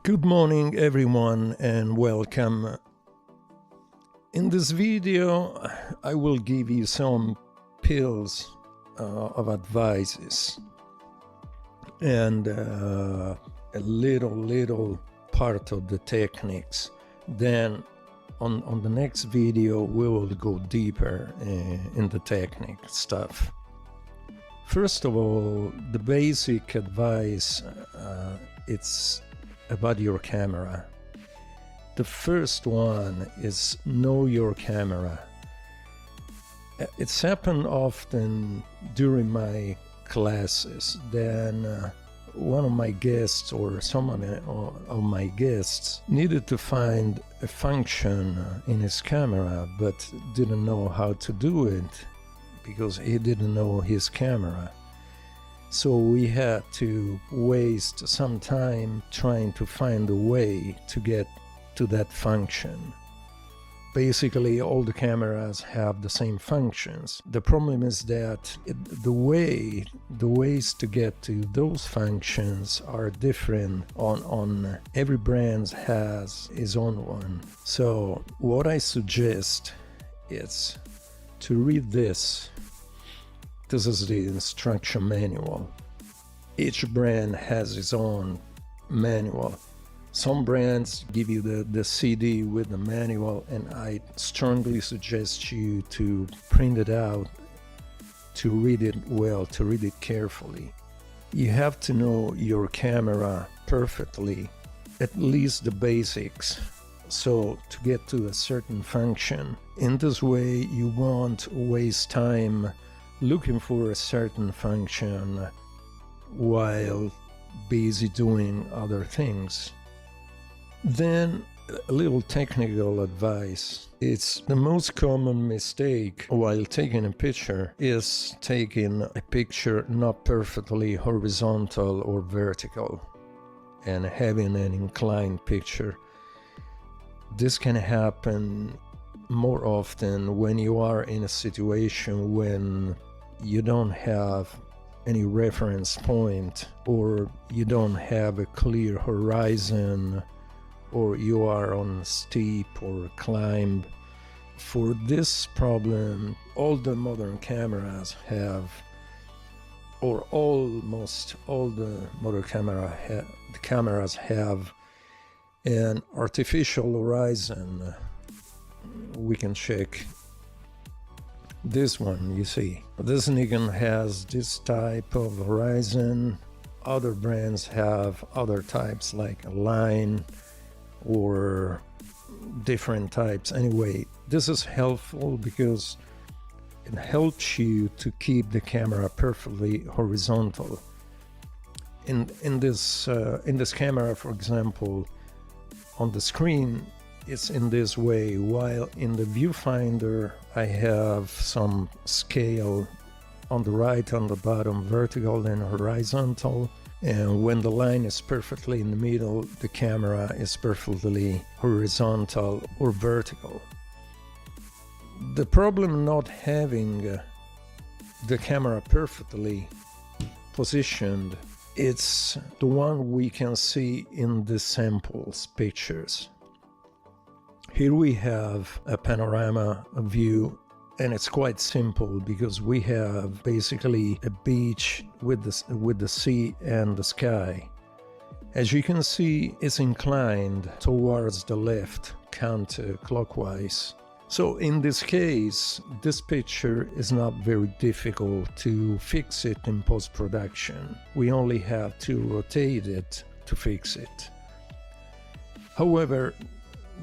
Good morning everyone and welcome. In this video I will give you some pills of advices and a little part of the techniques. Then on the next video we will go deeper in the technique stuff. First of all, the basic advice, it's about your camera. The first one is know your camera. It's happened often during my classes. Then one of my guests or some of my guests needed to find a function in his camera but didn't know how to do it because he didn't know his camera. So we had to waste some time trying to find a way to get to that function. Basically, all the cameras have the same functions. The problem is that the ways to get to those functions are different on every brand has its own one. So what I suggest is to read this. This is the instruction manual. Each brand has its own manual. Some brands give you the CD with the manual, and I strongly suggest you to print it out, to read it well, to read it carefully. You have to know your camera perfectly, at least the basics, so to get to a certain function. In this way, you won't waste time looking for a certain function while busy doing other things. Then a little technical advice. It's the most common mistake while taking a picture is taking a picture not perfectly horizontal or vertical and having an inclined picture. This can happen more often when you are in a situation when you don't have any reference point, or you don't have a clear horizon, or you are on a steep or a climb. For this problem, all the modern cameras have, or almost all the modern cameras have an artificial horizon. We can check this one, you see. This Nikon has this type of horizon. Other brands have other types like a line or different types. Anyway, this is helpful because it helps you to keep the camera perfectly horizontal. In this camera, for example, on the screen, it's in this way, while in the viewfinder I have some scale on the right, on the bottom, vertical and horizontal, and when the line is perfectly in the middle, the camera is perfectly horizontal or vertical. The problem not having the camera perfectly positioned, it's the one we can see in the samples pictures. Here we have a panorama view, and it's quite simple because we have basically a beach with the sea and the sky. As you can see, it's inclined towards the left, counterclockwise. So in this case, this picture is not very difficult to fix it in post-production. We only have to rotate it to fix it. However,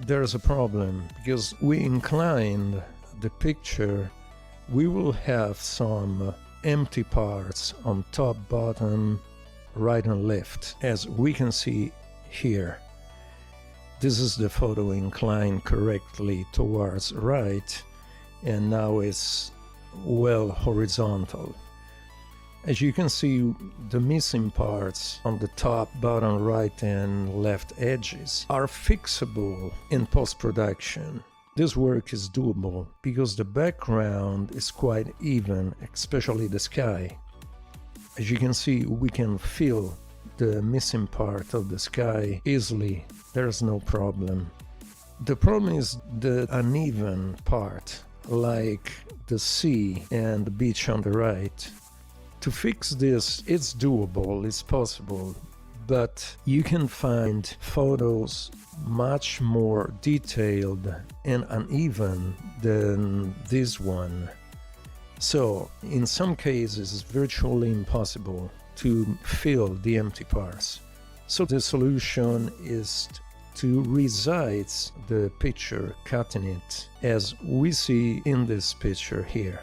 there's a problem because we inclined the picture. We will have some empty parts on top, bottom, right and left, as we can see here. This is the photo inclined correctly towards right, and now it's well horizontal. As you can see, the missing parts on the top, bottom, right and left edges are fixable in post-production. This work is doable because the background is quite even, especially the sky. As you can see, we can fill the missing part of the sky easily. There's no problem. The problem is the uneven part, like the sea and the beach on the right. To fix this, it's doable, it's possible, but you can find photos much more detailed and uneven than this one. So, in some cases, it's virtually impossible to fill the empty parts. So the solution is to resize the picture, cutting it, as we see in this picture here.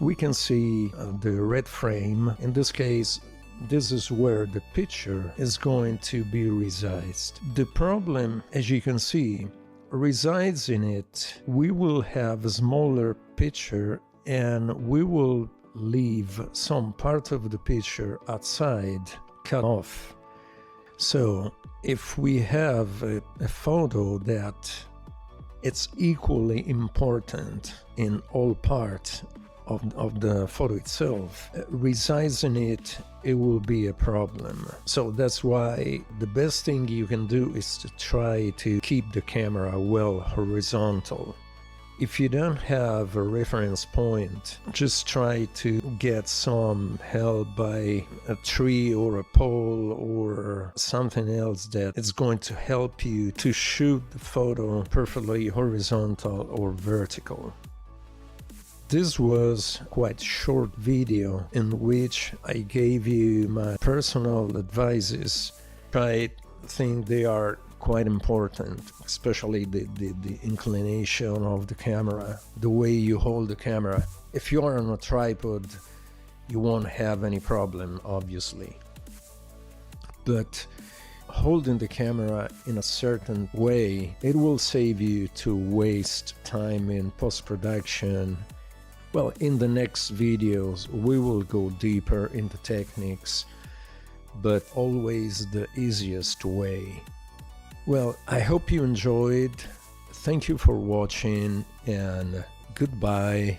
We can see the red frame. In this case, this is where the picture is going to be resized. The problem, as you can see, resizing it, we will have a smaller picture and we will leave some part of the picture outside, cut off. So if we have a photo that it's equally important in all parts of the photo itself, resizing it will be a problem. So that's why the best thing you can do is to try to keep the camera well horizontal. If you don't have a reference point, just try to get some help by a tree or a pole or something else that is going to help you to shoot the photo perfectly horizontal or vertical. This was quite a short video in which I gave you my personal advices. I think they are quite important, especially the inclination of the camera, the way you hold the camera. If you are on a tripod, you won't have any problem, obviously. But holding the camera in a certain way, it will save you to waste time in post-production. Well, in the next videos, we will go deeper into techniques, but always the easiest way. Well, I hope you enjoyed. Thank you for watching and goodbye.